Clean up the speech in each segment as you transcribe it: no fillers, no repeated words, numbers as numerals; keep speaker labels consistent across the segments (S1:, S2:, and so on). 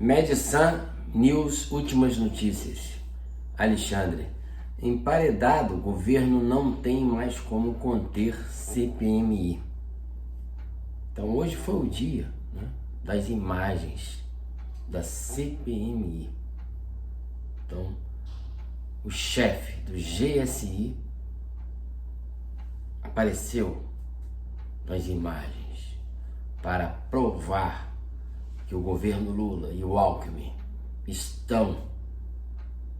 S1: Medsan News, últimas notícias. Alexandre, emparedado, o governo não tem mais como conter CPMI. Então hoje foi o dia, né, das imagens da CPMI. Então o chefe do GSI apareceu nas imagens para provar que o governo Lula e o Alckmin estão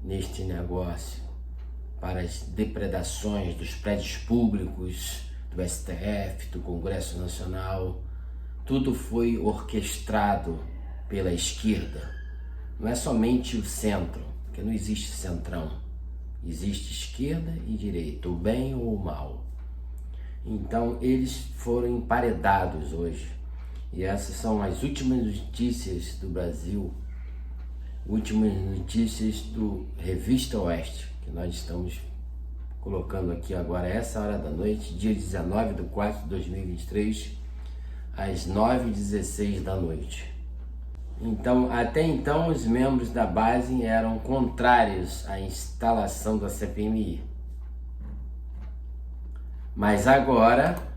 S1: neste negócio para as depredações dos prédios públicos, do STF, do Congresso Nacional. Tudo foi orquestrado pela esquerda. Não é somente o centro, porque não existe centrão. Existe esquerda e direita, o bem ou o mal. Então eles foram emparedados hoje. E essas são as últimas notícias do Brasil, últimas notícias do Revista Oeste, que nós estamos colocando aqui agora, essa hora da noite, dia 19/4/2023, às 9h16 da noite. Então, até então, os membros da base eram contrários à instalação da CPMI. Mas agora,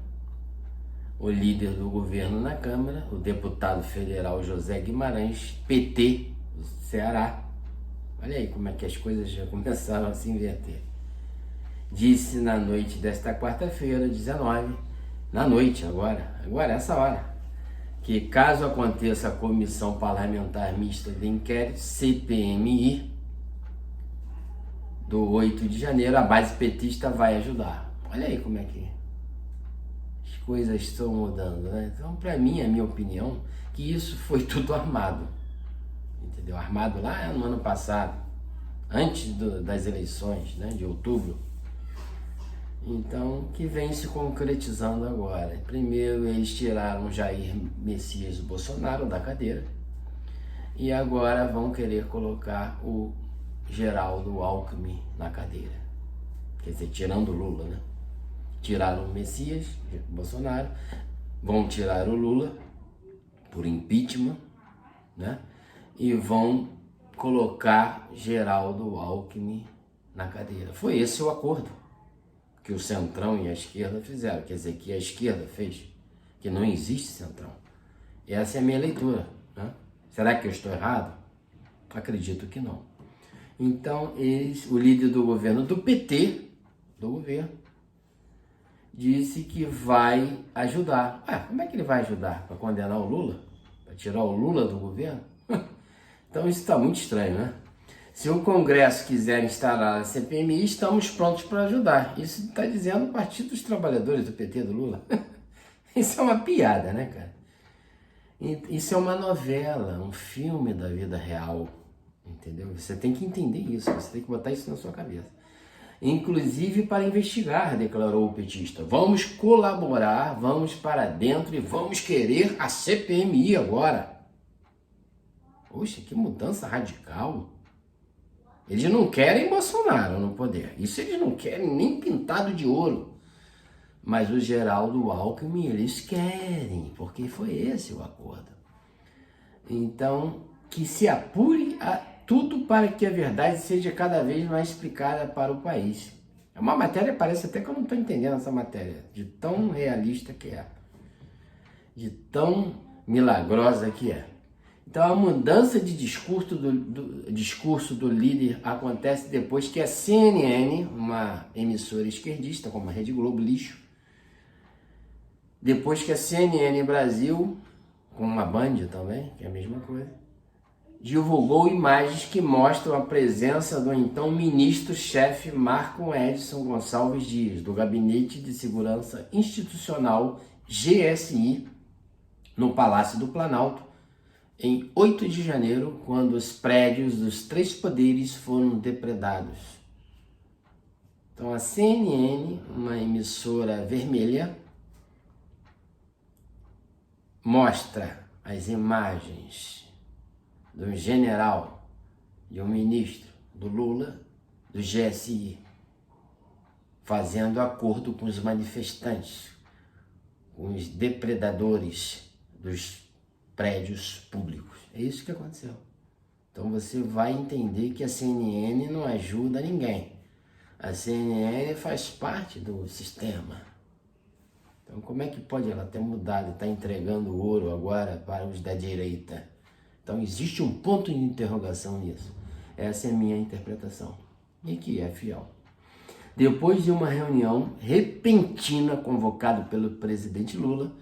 S1: o líder do governo na Câmara, o deputado federal José Guimarães, PT do Ceará, olha aí como é que as coisas já começaram a se inverter, disse na noite desta quarta-feira, 19, na noite agora essa hora, que caso aconteça a Comissão Parlamentar Mista de Inquérito, CPMI, do 8 de janeiro, a base petista vai ajudar. Olha aí como é que as coisas estão mudando, né? Então, para mim, a minha opinião, que isso foi tudo armado, entendeu? Armado lá no ano passado, antes das eleições, né, de outubro. Então, que vem se concretizando agora. Primeiro, eles tiraram Jair Messias Bolsonaro da cadeira e agora vão querer colocar o Geraldo Alckmin na cadeira. Quer dizer, tirando o Lula, né? Tiraram o Messias Bolsonaro, vão tirar o Lula por impeachment, né? E vão colocar Geraldo Alckmin na cadeira. Foi esse o acordo que o Centrão e a esquerda fizeram, quer dizer, que a esquerda fez, que não existe Centrão. Essa é a minha leitura, né? Será que eu estou errado? Acredito que não. Então, o líder do governo, do PT, do governo, disse que vai ajudar. Como é que ele vai ajudar? Para condenar o Lula? Para tirar o Lula do governo? Então isso está muito estranho, né? Se o Congresso quiser instalar a CPMI, estamos prontos para ajudar. Isso está dizendo o Partido dos Trabalhadores do PT do Lula. Isso é uma piada, né, cara? Isso é uma novela, um filme da vida real, entendeu? Você tem que entender isso, você tem que botar isso na sua cabeça. Inclusive para investigar, declarou o petista. Vamos colaborar, vamos para dentro e vamos querer a CPMI agora. Poxa, que mudança radical. Eles não querem Bolsonaro no poder. Isso eles não querem nem pintado de ouro. Mas o Geraldo Alckmin eles querem, porque foi esse o acordo. Então, que se apure tudo para que a verdade seja cada vez mais explicada para o país. É uma matéria, parece até que eu não estou entendendo essa matéria, de tão realista que é, de tão milagrosa que é. Então a mudança de discurso do líder acontece depois que a CNN, uma emissora esquerdista como a Rede Globo, lixo, depois que a CNN Brasil, com uma Band também, que é a mesma coisa, divulgou imagens que mostram a presença do então ministro-chefe Marco Edson Gonçalves Dias, do Gabinete de Segurança Institucional, GSI, no Palácio do Planalto, em 8 de janeiro, quando os prédios dos 3 poderes foram depredados. Então a CNN, uma emissora vermelha, mostra as imagens de um general, de um ministro, do Lula, do GSI, fazendo acordo com os manifestantes, com os depredadores dos prédios públicos. É isso que aconteceu. Então você vai entender que a CNN não ajuda ninguém. A CNN faz parte do sistema. Então como é que pode ela ter mudado e estar entregando ouro agora para os da direita? Então existe um ponto de interrogação nisso. Essa é a minha interpretação. E que é fiel. Depois de uma reunião repentina convocada pelo presidente Lula,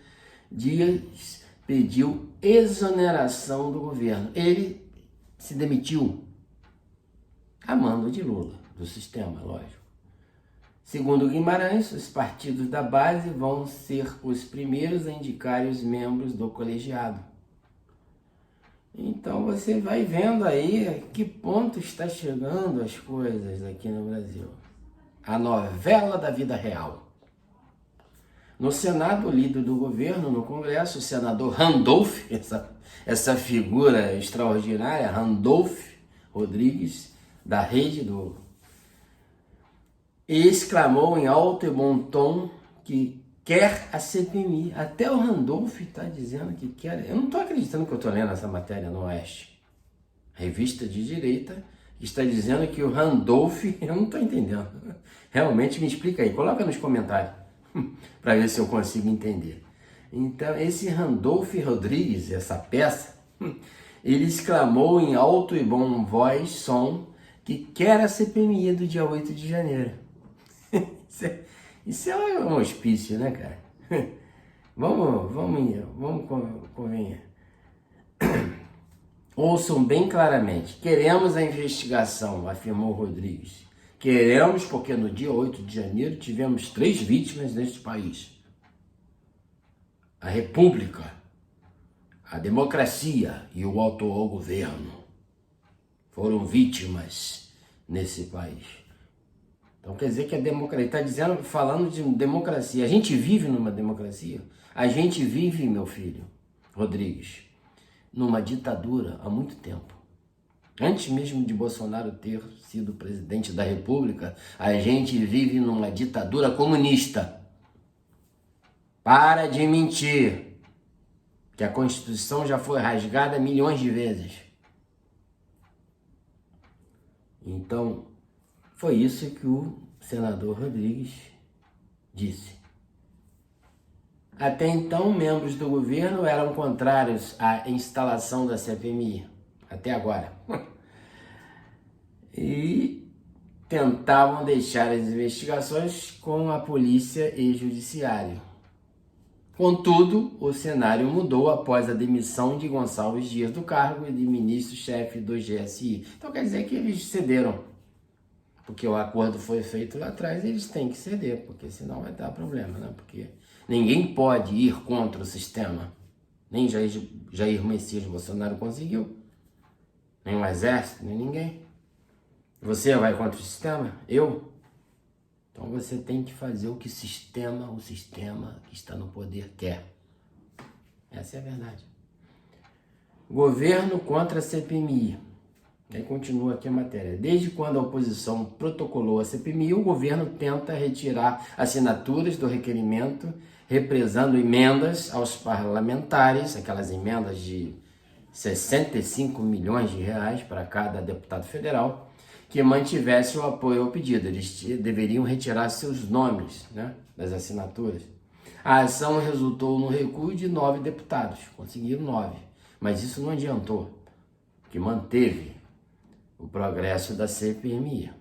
S1: Dias pediu exoneração do governo. Ele se demitiu a mando de Lula, do sistema, lógico. Segundo Guimarães, os partidos da base vão ser os primeiros a indicar os membros do colegiado. Então você vai vendo aí a que ponto está chegando as coisas aqui no Brasil. A novela da vida real. No Senado, o líder do governo, no Congresso, o senador Randolph, essa figura extraordinária, Randolph Rodrigues, da rede do... exclamou em alto e bom tom que quer a CPMI. Até o Randolph está dizendo que quer. Eu não estou acreditando que eu estou lendo essa matéria no Oeste. Revista de direita está dizendo que o Randolph... Eu não estou entendendo. Realmente me explica aí. Coloca nos comentários para ver se eu consigo entender. Então, esse Randolph Rodrigues, essa peça, ele exclamou em alto e bom voz, som, que quer a CPMI do dia 8 de janeiro. Isso é um hospício, né, cara? Vamos convenha. Ouçam bem claramente. Queremos a investigação, afirmou Rodrigues. Queremos porque no dia 8 de janeiro tivemos 3 vítimas neste país. A República, a democracia e o autogoverno foram vítimas nesse país. Então quer dizer que a democracia, está dizendo, falando de democracia. A gente vive numa democracia? A gente vive, meu filho, Rodrigues, numa ditadura há muito tempo. Antes mesmo de Bolsonaro ter sido presidente da República, a gente vive numa ditadura comunista. Para de mentir, que a Constituição já foi rasgada milhões de vezes. Então, foi isso que o senador Rodrigues disse. Até então, membros do governo eram contrários à instalação da CPMI, até agora. E tentavam deixar as investigações com a polícia e judiciário. Contudo, o cenário mudou após a demissão de Gonçalves Dias do cargo e de ministro-chefe do GSI. Então quer dizer que eles cederam. Porque o acordo foi feito lá atrás, eles têm que ceder, porque senão vai dar problema, né? Porque ninguém pode ir contra o sistema. Nem Jair Messias Bolsonaro conseguiu. Nem o exército, nem ninguém. Você vai contra o sistema? Eu? Então você tem que fazer o que o sistema que está no poder quer. Essa é a verdade. Governo contra a CPMI. Aí continua aqui a matéria. Desde quando a oposição protocolou a CPMI, o governo tenta retirar assinaturas do requerimento, represando emendas aos parlamentares, aquelas emendas de 65 milhões de reais para cada deputado federal, que mantivesse o apoio ao pedido. Eles deveriam retirar seus nomes, né, das assinaturas. A ação resultou no recuo de 9 deputados. Conseguiram 9. Mas isso não adiantou, que manteve o progresso da CPMI.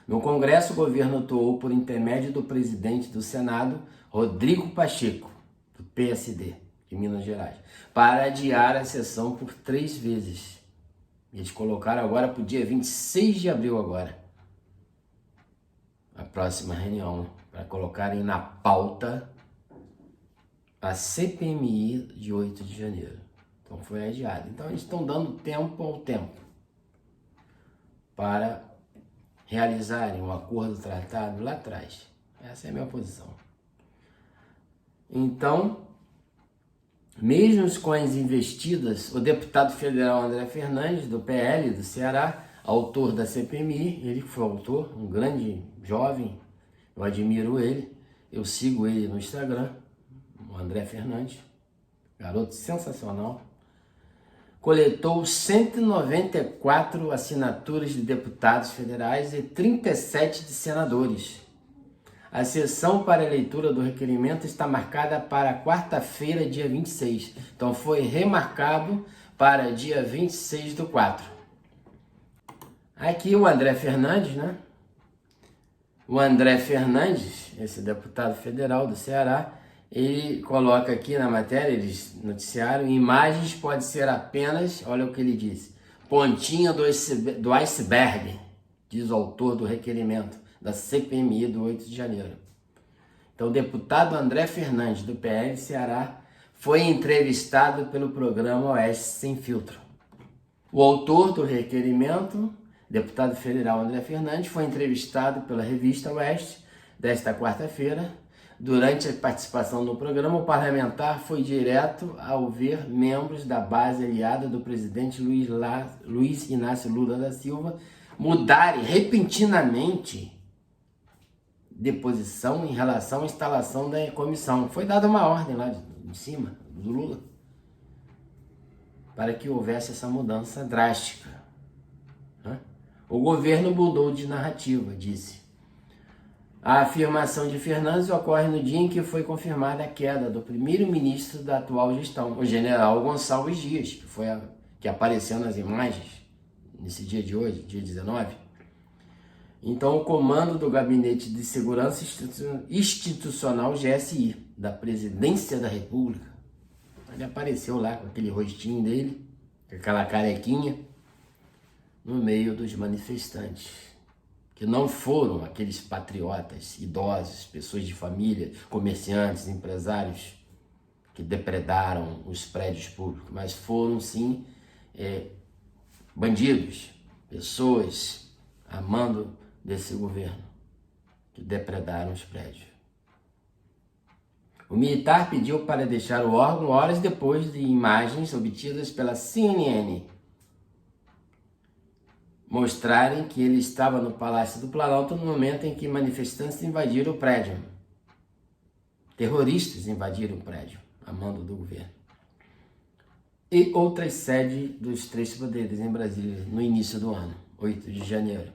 S1: No Congresso, o governo atuou por intermédio do presidente do Senado, Rodrigo Pacheco, do PSD, de Minas Gerais, para adiar a sessão por 3 vezes. Eles colocaram agora para o dia 26 de abril agora, a próxima reunião, para colocarem na pauta a CPMI de 8 de janeiro. Então foi adiado. Então eles estão dando tempo ao tempo para realizarem um acordo tratado lá atrás. Essa é a minha posição. Então, mesmo com as investidas, o deputado federal André Fernandes, do PL do Ceará, autor da CPMI, ele foi autor, um grande jovem, eu admiro ele, eu sigo ele no Instagram, o André Fernandes, garoto sensacional, coletou 194 assinaturas de deputados federais e 37 de senadores. A sessão para a leitura do requerimento está marcada para quarta-feira, dia 26. Então foi remarcado para dia 26/4. Aqui o André Fernandes, né? O André Fernandes, esse deputado federal do Ceará, ele coloca aqui na matéria, eles noticiaram, imagens pode ser apenas, olha o que ele disse, pontinha do iceberg, diz o autor do requerimento da CPMI do 8 de janeiro. Então, o deputado André Fernandes, do PL Ceará, foi entrevistado pelo programa Oeste Sem Filtro. O autor do requerimento, deputado federal André Fernandes, foi entrevistado pela revista Oeste desta quarta-feira. Durante a participação no programa, o parlamentar foi direto ao ver membros da base aliada do presidente Luiz Inácio Lula da Silva mudarem repentinamente de posição em relação à instalação da comissão. Foi dada uma ordem lá de cima do Lula para que houvesse essa mudança drástica. O governo mudou de narrativa, disse. A afirmação de Fernandes ocorre no dia em que foi confirmada a queda do primeiro-ministro da atual gestão, o general Gonçalves Dias, que apareceu nas imagens nesse dia de hoje, dia 19. Então, o comando do Gabinete de Segurança Institucional, GSI, da Presidência da República, ele apareceu lá com aquele rostinho dele, com aquela carequinha, no meio dos manifestantes, que não foram aqueles patriotas, idosos, pessoas de família, comerciantes, empresários que depredaram os prédios públicos, mas foram sim bandidos, pessoas a mando desse governo que depredaram os prédios. O militar pediu para deixar o órgão horas depois de imagens obtidas pela CNN mostrarem que ele estava no Palácio do Planalto no momento em que manifestantes invadiram o prédio. Terroristas invadiram o prédio, a mando do governo. E outras sedes dos três poderes em Brasília, no início do ano, 8 de janeiro.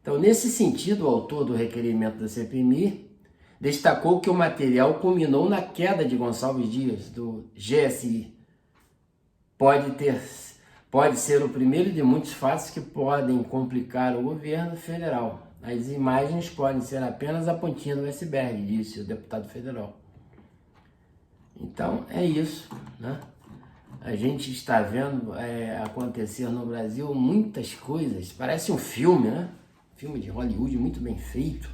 S1: Então, nesse sentido, o autor do requerimento da CPMI destacou que o material culminou na queda de Gonçalves Dias, do GSI. Pode ser o primeiro de muitos fatos que podem complicar o governo federal. As imagens podem ser apenas a pontinha do iceberg, disse o deputado federal. Então, é isso, né? A gente está vendo acontecer no Brasil muitas coisas. Parece um filme, né? Filme de Hollywood muito bem feito.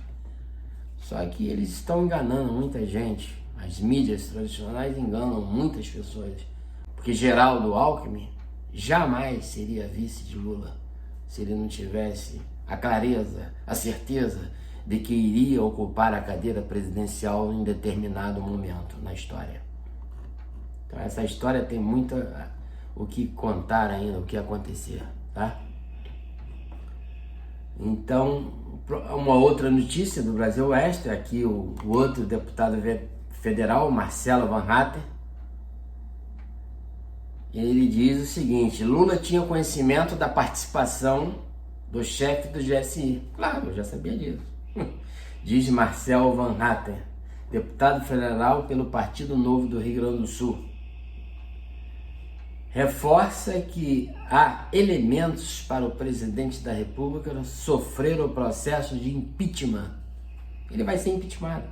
S1: Só que eles estão enganando muita gente. As mídias tradicionais enganam muitas pessoas. Porque Geraldo Alckmin jamais seria vice de Lula se ele não tivesse a clareza, a certeza de que iria ocupar a cadeira presidencial em determinado momento na história. Então essa história tem muito o que contar ainda, o que acontecer, tá? Então, uma outra notícia do Brasil Extra, aqui o outro deputado federal, Marcelo Van Hatten, ele diz o seguinte: Lula tinha conhecimento da participação do chefe do GSI. Claro, eu já sabia disso. Diz Marcelo Van Hatten, deputado federal pelo Partido Novo do Rio Grande do Sul. Reforça que há elementos para o presidente da República sofrer o processo de impeachment. Ele vai ser impeachmentado.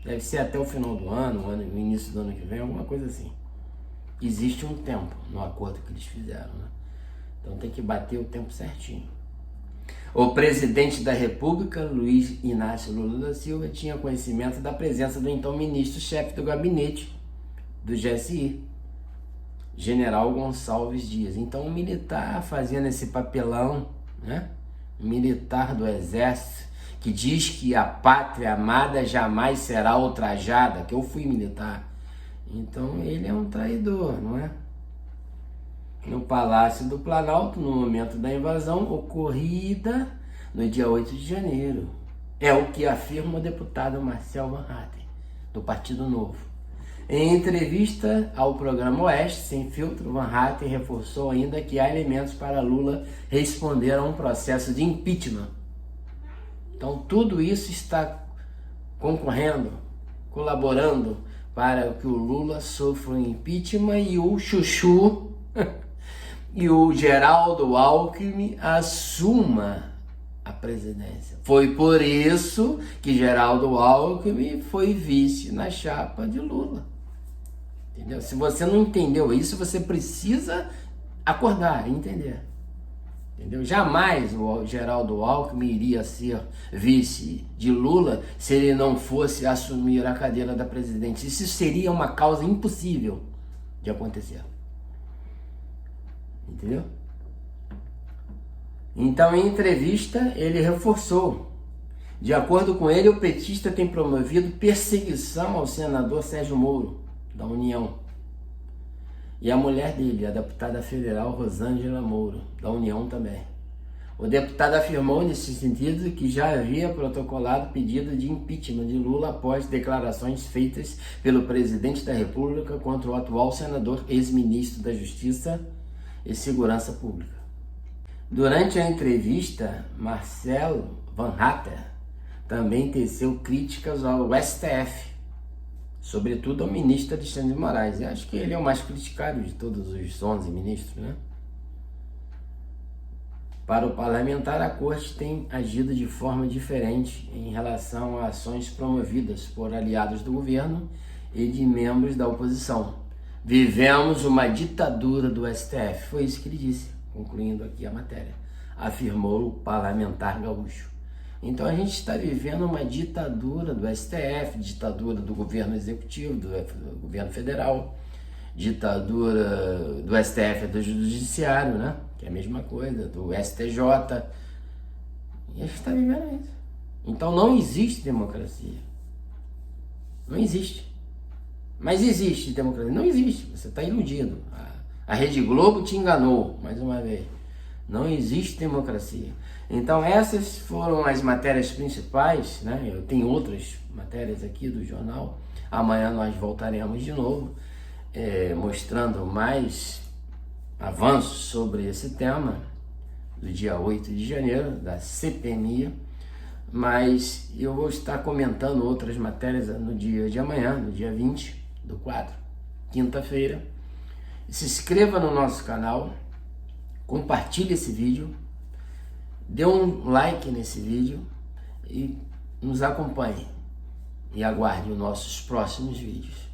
S1: Deve ser até o final do ano, no início do ano que vem, alguma coisa assim. Existe um tempo no acordo que eles fizeram, né? Então tem que bater o tempo certinho. O presidente da República, Luiz Inácio Lula da Silva, tinha conhecimento da presença do então ministro-chefe do gabinete do GSI, general Gonçalves Dias. Então um militar fazendo esse papelão, né? Um militar do exército que diz que a pátria amada jamais será ultrajada, que eu fui militar. Então ele é um traidor, não é? No Palácio do Planalto, no momento da invasão, ocorrida no dia 8 de janeiro. É o que afirma o deputado Marcelo Van Hatten, do Partido Novo. Em entrevista ao programa Oeste Sem Filtro, Van Hatten reforçou ainda que há elementos para Lula responder a um processo de impeachment. Então tudo isso está concorrendo, colaborando para que o Lula sofra um impeachment e o Chuchu e o Geraldo Alckmin assuma a presidência. Foi por isso que Geraldo Alckmin foi vice na chapa de Lula. Entendeu? Se você não entendeu isso, você precisa acordar e entender. Entendeu? Jamais o Geraldo Alckmin iria ser vice de Lula se ele não fosse assumir a cadeira da presidência. Isso seria uma causa impossível de acontecer. Entendeu? Então, em entrevista, ele reforçou. De acordo com ele, o petista tem promovido perseguição ao senador Sérgio Moro, da União. E a mulher dele, a deputada federal Rosângela Moro, da União também. O deputado afirmou nesse sentido que já havia protocolado pedido de impeachment de Lula após declarações feitas pelo presidente da República contra o atual senador, ex-ministro da Justiça e Segurança Pública. Durante a entrevista, Marcelo Van Hatten também teceu críticas ao STF, sobretudo ao ministro Alexandre de Moraes. Eu acho que ele é o mais criticado de todos os 11 ministros, né? Para o parlamentar, a Corte tem agido de forma diferente em relação a ações promovidas por aliados do governo e de membros da oposição. Vivemos uma ditadura do STF. Foi isso que ele disse, concluindo aqui a matéria. Afirmou o parlamentar gaúcho. Então a gente está vivendo uma ditadura do STF, ditadura do governo executivo, do governo federal, ditadura do STF, do judiciário, né? Que é a mesma coisa, do STJ. E a gente está vivendo isso. Então não existe democracia. Não existe. Mas existe democracia? Não existe. Você está iludido. A Rede Globo te enganou, mais uma vez. Não existe democracia. Então essas foram as matérias principais, né? Eu tenho outras matérias aqui do jornal. Amanhã nós voltaremos de novo, mostrando mais avanços sobre esse tema, do dia 8 de janeiro, da CPMI. Mas eu vou estar comentando outras matérias no dia de amanhã, no dia 20/4, quinta-feira. Se inscreva no nosso canal, compartilhe esse vídeo, dê um like nesse vídeo e nos acompanhe. E aguarde os nossos próximos vídeos.